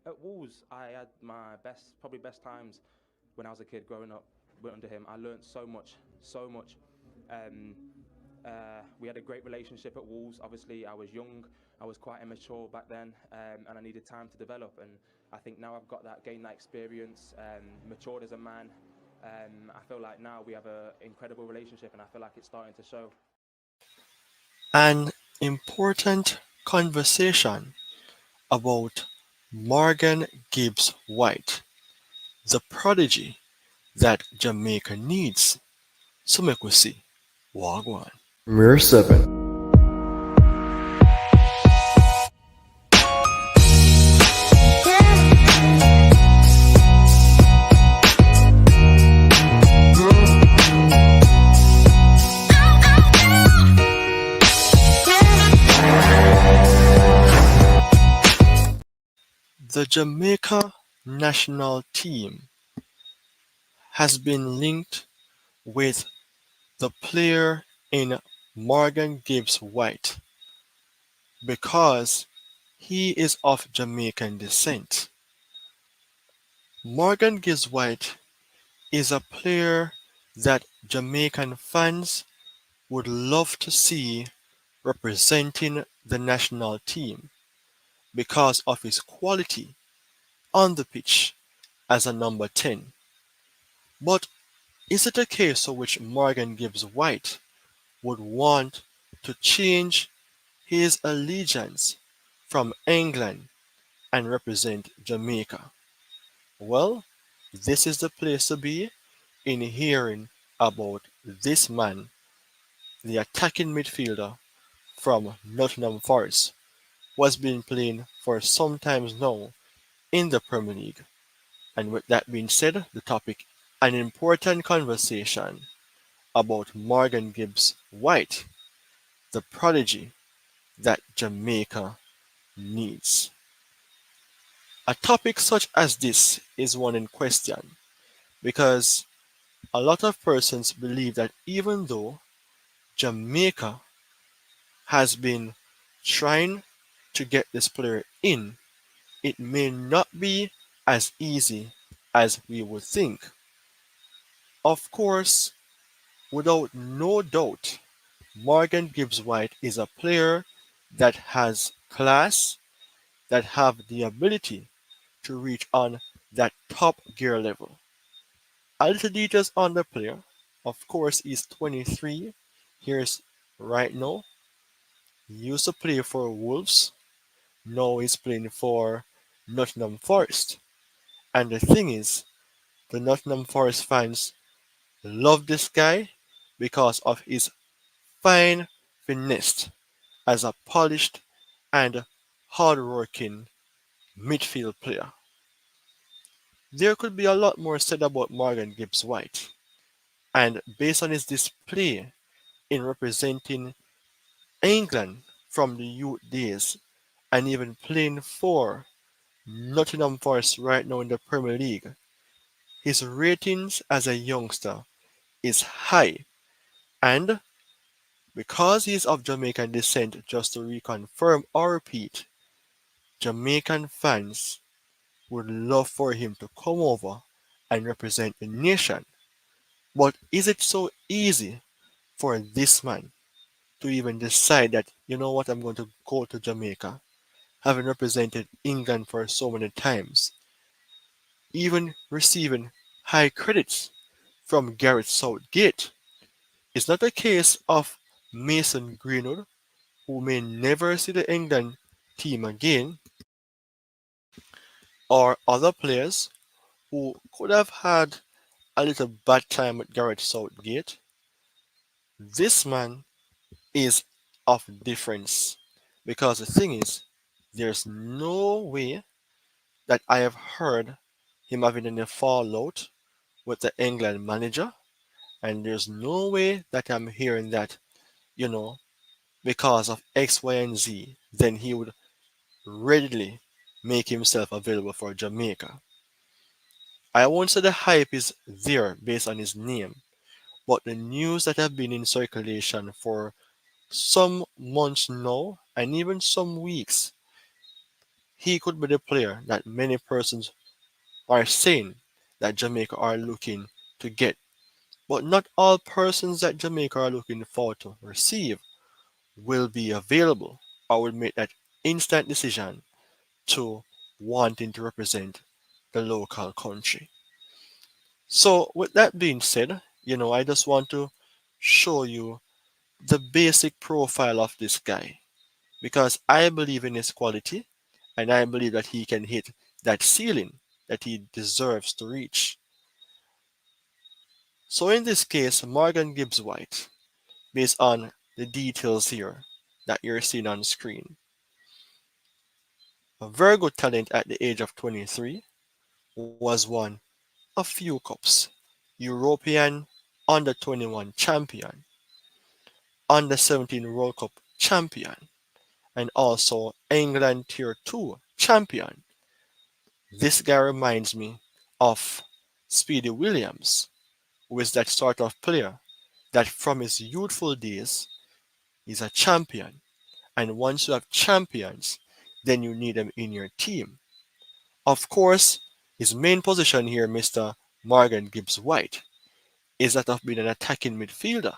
At Wolves, I had my probably best times when I was a kid growing up under him. I learnt so much, so much. Um, we had a great relationship at Wolves. Obviously, I was young, I was quite immature back then, and I needed time to develop. And I think now I've got that, gained that experience, matured as a man. I feel like now we have an incredible relationship, and I feel like it's starting to show. An important conversation about Margon Gibbs White, the prodigy that Jamaica needs. So make we see. Wagwan. Mirror 7. The Jamaica national team has been linked with the player in Margon Gibbs White because he is of Jamaican descent. Margon Gibbs White is a player that Jamaican fans would love to see representing the national team because of his quality on the pitch as a number 10. But is it a case of which Margon Gibbs White would want to change his allegiance from England and represent Jamaica? Well, this is the place to be in hearing about this man, the attacking midfielder from Nottingham Forest, who has been playing for some times now in the Premier League. And with that being said, the topic, an important conversation about Margon Gibbs White, the prodigy that Jamaica needs. A topic such as this is one in question because a lot of persons believe that even though Jamaica has been trying to get this player in, it may not be as easy as we would think. Of course, without no doubt, Margon Gibbs White is a player that has class, that have the ability to reach on that top gear level. A little details on the player. Of course, he's 23 years right now. He used to play for Wolves. Now he's playing for Nottingham Forest. And the thing is, the Nottingham Forest fans love this guy because of his fine finesse as a polished and hard-working midfield player. There could be a lot more said about Margon Gibbs White, and based on his display in representing England from the youth days and even playing for Nottingham Forest right now in the Premier League, his ratings as a youngster is high, and because he is of Jamaican descent, just to reconfirm or repeat, Jamaican fans would love for him to come over and represent the nation. But is it so easy for this man to even decide that, you know what, I'm going to go to Jamaica, having represented England for so many times, even receiving high credits from Gareth Southgate? It's not a case of Mason Greenwood, who may never see the England team again, or other players who could have had a little bad time with Gareth Southgate. This man is of difference because the thing is, there's no way that I have heard him having any fallout with the England manager, and there's no way that I'm hearing that, you know, because of X, Y, and Z, then he would readily make himself available for Jamaica. I won't say the hype is there based on his name, but the news that have been in circulation for some months now, and even some weeks, He could be the player that many persons are saying that Jamaica are looking to get. But not all persons that Jamaica are looking for to receive will be available or will make that instant decision to wanting to represent the local country. So, with that being said, I just want to show you the basic profile of this guy because I believe in his quality and I believe that he can hit that ceiling that he deserves to reach. So, in this case, Margon Gibbs White, based on the details here that you're seeing on screen, a very good talent at the age of 23, was won a few cups. European under 21 champion, under 17 World Cup champion, and also England Tier 2 champion. This guy reminds me of Speedy Williams, who is that sort of player that from his youthful days is a champion. And once you have champions, then you need them in your team. Of course, his main position here, Mr. Margon Gibbs White, is that of being an attacking midfielder,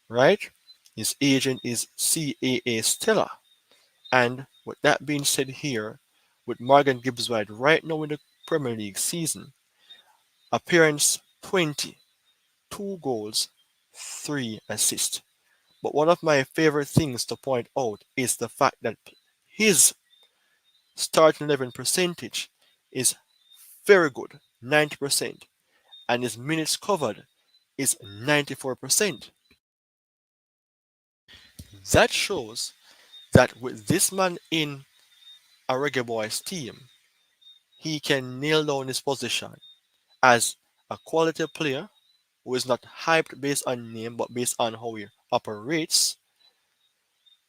right? His agent is CAA Stella. And with that being said here, with Margon Gibbs White right now in the Premier League season, appearance 20, 2 goals, 3 assists. But one of my favorite things to point out is the fact that his starting 11 percentage is very good, 90%, and his minutes covered is 94%. That shows that with this man in a Reggae Boys team, he can nail down his position as a quality player who is not hyped based on name but based on how he operates.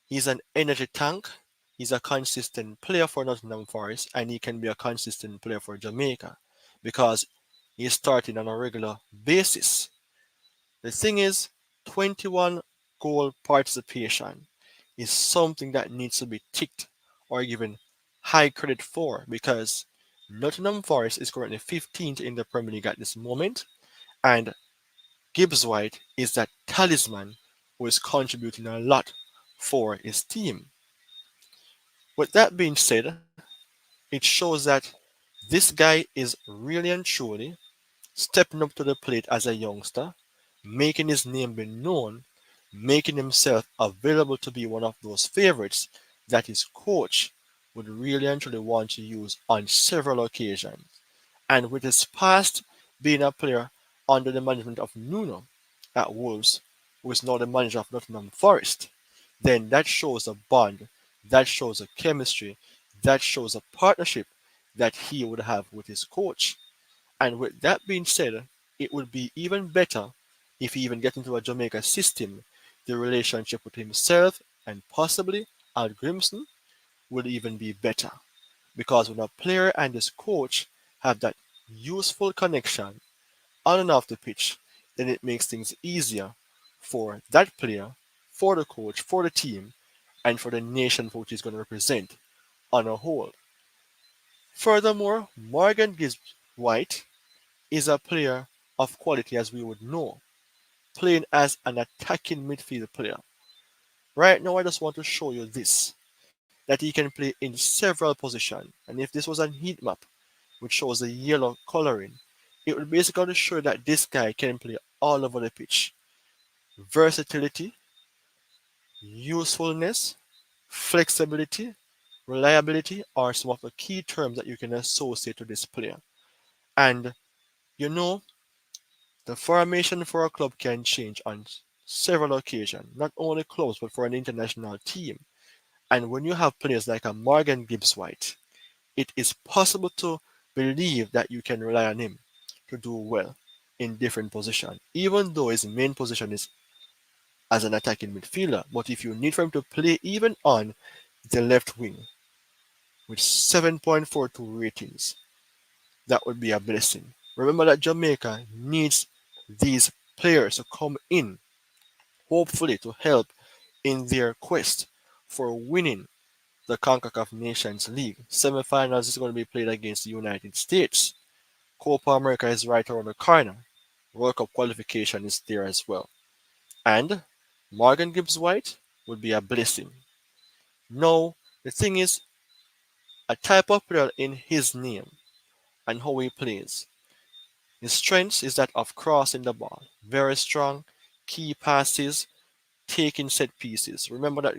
He's an energy tank. He's a consistent player for Nottingham Forest and he can be a consistent player for Jamaica because he's starting on a regular basis. The thing is, 21 goal participation is something that needs to be ticked or given high credit for because Nottingham Forest is currently 15th in the Premier League at this moment, and Gibbs White is that talisman who is contributing a lot for his team. With that being said, it shows that this guy is really and truly stepping up to the plate as a youngster, making his name be known, making himself available to be one of those favorites that his coach would really and truly want to use on several occasions. And with his past being a player under the management of Nuno at Wolves, who is now the manager of Nottingham Forest, then that shows a bond, that shows a chemistry, that shows a partnership that he would have with his coach. And with that being said, it would be even better if he even get into a Jamaica system, the relationship with himself and possibly Al Grimson would even be better. Because when a player and his coach have that useful connection on and off the pitch, then it makes things easier for that player, for the coach, for the team, and for the nation for which he's going to represent on a whole. Furthermore, Morgan Gibbs White is a player of quality as we would know, playing as an attacking midfield player. Right now, I just want to show you this that he can play in several positions. And if this was a heat map, which shows the yellow coloring, it would basically show that this guy can play all over the pitch. Versatility, usefulness, flexibility, reliability are some of the key terms that you can associate to this player. And you know, the formation for a club can change on several occasions, not only clubs but for an international team. And when you have players like a Morgan Gibbs White, it is possible to believe that you can rely on him to do well in different positions, even though his main position is as an attacking midfielder. But if you need for him to play even on the left wing with 7.42 ratings, that would be a blessing. Remember that Jamaica needs these players to come in, hopefully to help in their quest for winning the CONCACAF Nations League. Semifinals is going to be played against the United States. Copa America is right around the corner. World Cup qualification is there as well. And Margon Gibbs White would be a blessing. No, the thing is, a type of player in his name and how he plays. His strength is that of crossing the ball. Very strong, key passes, taking set pieces. Remember that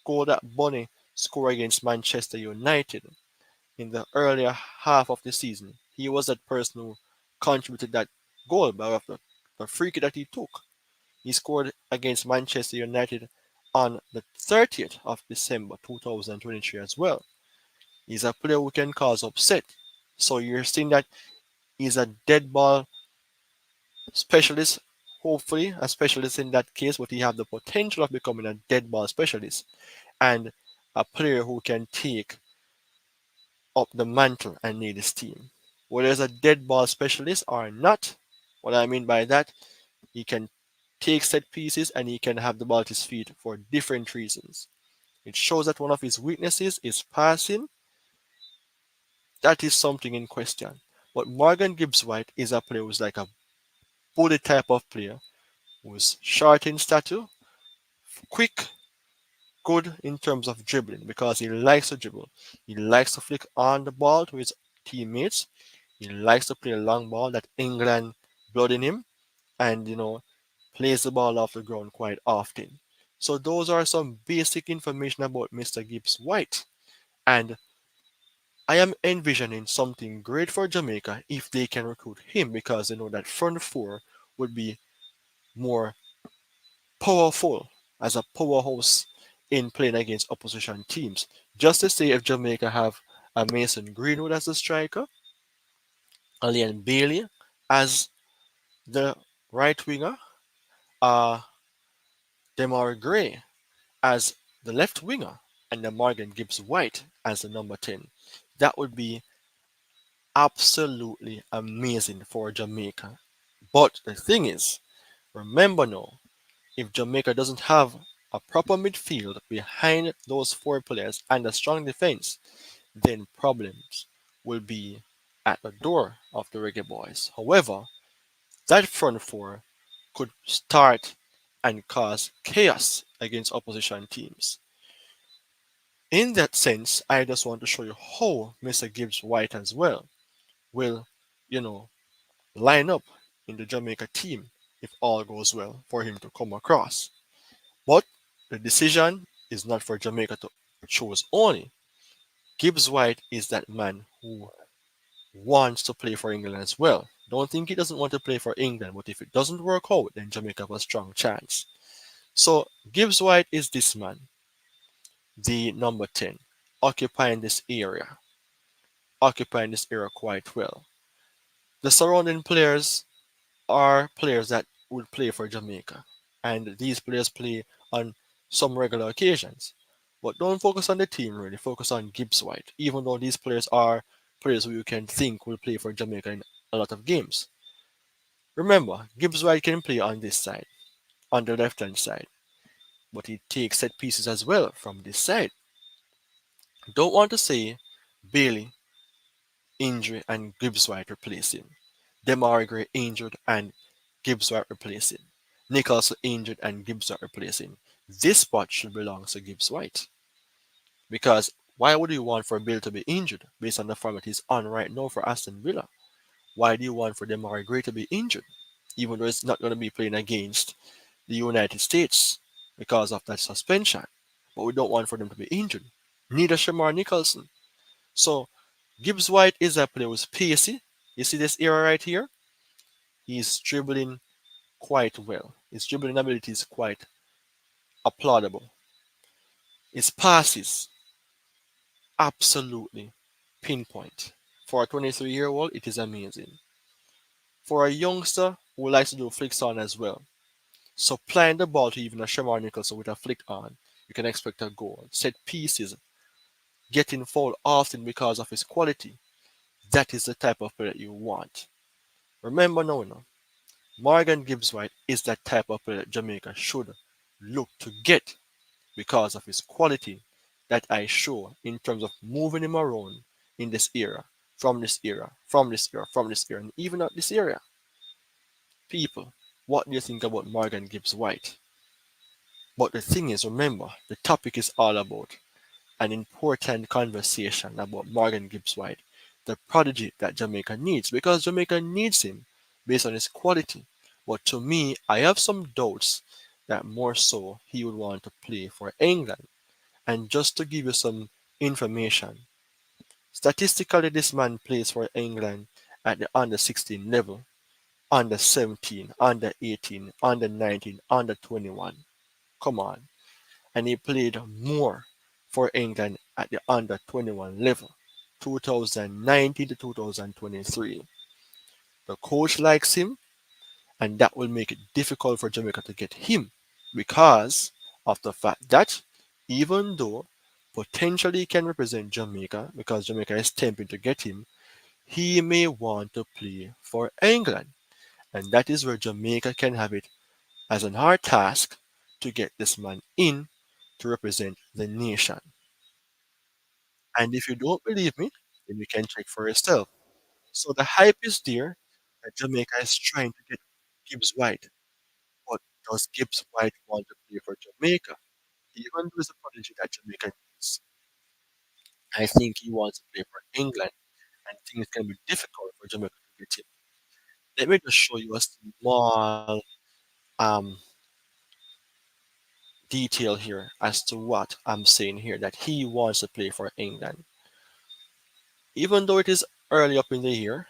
goal that Bunny scored against Manchester United in the earlier half of the season. He was that person who contributed that goal by the free kick that he took. He scored against Manchester United on the 30th of December 2023 as well. He's a player who can cause upset. So you're seeing that he's a dead ball specialist, hopefully a specialist in that case, but he have the potential of becoming a dead ball specialist and a player who can take up the mantle and lead his team. Whether he's a dead ball specialist or not, what I mean by that, he can take set pieces and he can have the ball at his feet for different reasons. It shows that one of his weaknesses is passing. That is something in question. But Margon Gibbs White is a player who's like a bully type of player who's short in stature, quick, good in terms of dribbling because he likes to dribble. He likes to flick on the ball to his teammates. He likes to play a long ball, that England blood in him, and plays the ball off the ground quite often. So those are some basic information about Mr. Gibbs White. And I am envisioning something great for Jamaica if they can recruit him because they know that front four would be more powerful as a powerhouse in playing against opposition teams. Just to say if Jamaica have a Mason Greenwood as a striker, a Leon Bailey as the right winger, uh, Demar Gray as the left winger, and the Margon Gibbs White as the number 10. That would be absolutely amazing for Jamaica. But the thing is, remember now, if Jamaica doesn't have a proper midfield behind those four players and a strong defense, then problems will be at the door of the Reggae Boys. However, that front four could start and cause chaos against opposition teams. In that sense, I just want to show you how Mr. Gibbs White as well will, you know, line up in the Jamaica team if all goes well for him to come across. But the decision is not for Jamaica to choose only. Gibbs White is that man who wants to play for England as well. Don't think he doesn't want to play for England, but if it doesn't work out, then Jamaica have a strong chance. So Gibbs White is this man, the number 10, occupying this area, occupying this area quite well. The surrounding players are players that would play for Jamaica, and these players play on some regular occasions. But don't focus on the team really, focus on Gibbs White, even though these players are players who you can think will play for Jamaica in a lot of games. Remember, Gibbs White can play on this side, on the left hand side, but he takes set pieces as well from this side. Don't want to say Bailey injury and Gibbs White replace him. Demar Gray injured and Gibbs White replace him. Nicholson injured and Gibbs White replace him. This spot should belong to Gibbs White. Because why would you want for Bill to be injured based on the format he's on right now for Aston Villa? Why do you want for Demar Gray to be injured? Even though it's not going to be playing against the United States because of that suspension. But we don't want for them to be injured. Neither Shamar Nicholson. So Gibbs White is a player who's pacey. You see this era right here? He's dribbling quite well. His dribbling ability is quite applaudable. His passes, absolutely pinpoint. For a 23-year-old, it is amazing. For a youngster who likes to do flicks on as well, supplying the ball to even a Shamar Nicholson with a flick on, you can expect a goal. Set pieces, getting fouled often because of his quality. That is the type of player that you want. Remember now, Margon Gibbs White is that type of player that Jamaica should look to get because of his quality that I show in terms of moving him around in this era, from this era, from this era, from this era, and even out this area. People, what do you think about Margon Gibbs White? But the thing is, remember, the topic is all about an important conversation about Margon Gibbs White, the prodigy that Jamaica needs, because Jamaica needs him based on his quality. But to me, I have some doubts that more so he would want to play for England. And just to give you some information, statistically, this man plays for England at the under 16 level, under 17, under 18, under 19, under 21. Come on. And he played more for England at the under 21 level, 2019 to 2023. The coach likes him, and that will make it difficult for Jamaica to get him because of the fact that even though potentially he can represent Jamaica because Jamaica is tempting to get him, he may want to play for England. And that is where Jamaica can have it as an hard task to get this man in to represent the nation. And if you don't believe me, then you can check for yourself. So the hype is there that Jamaica is trying to get Gibbs White. But does Gibbs White want to play for Jamaica? Even though he's a prodigy that Jamaica needs, I think he wants to play for England and things can be difficult for Jamaica to get him. Let me just show you a small um, detail here as to what I'm saying here that he wants to play for England. Even though it is early up in the year,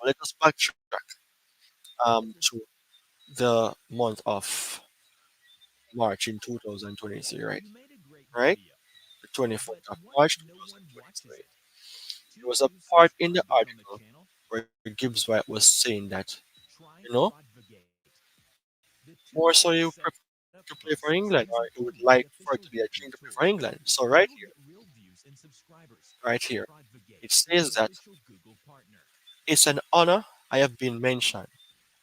let us backtrack to the month of March in 2023, right? Right? The 24th of March 2023. There was a part in the article where Gibbs White was saying that, you know, more so you prefer to play for England or you would like for it to be a dream to play for England. So right here, it says that it's an honor I have been mentioned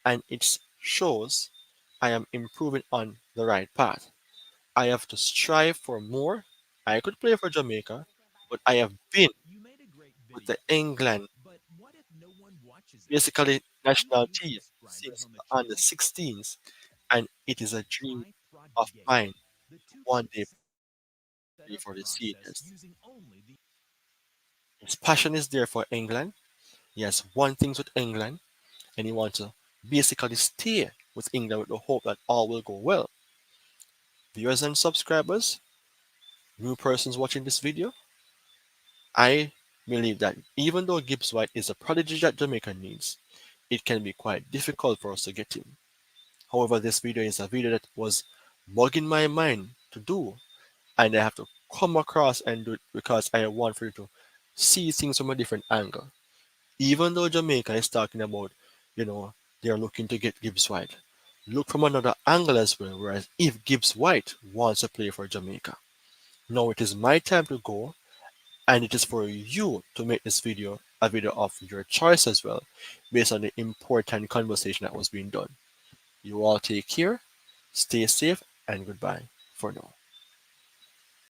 and it shows I am improving on the right path. I have to strive for more. I could play for Jamaica, but I have been with the England, basically national team, since the under 16s, and it is a dream of mine to one day play for the seniors. His passion is there for England. He has won things with England, and he wants to basically stay with England with the hope that all will go well. Viewers and subscribers, new persons watching this video, I believe that even though Gibbs White is a prodigy that Jamaica needs, it can be quite difficult for us to get him. However, this video is a video that was bugging my mind to do, and I have to come across and do it because I want for you to see things from a different angle. Even though Jamaica is talking about, you know, they are looking to get Gibbs White, look from another angle as well. Whereas if Gibbs White wants to play for Jamaica, now it is my time to go, and it is for you to make this video a video of your choice as well, based on the important conversation that was being done. You all take care, stay safe, and goodbye for now.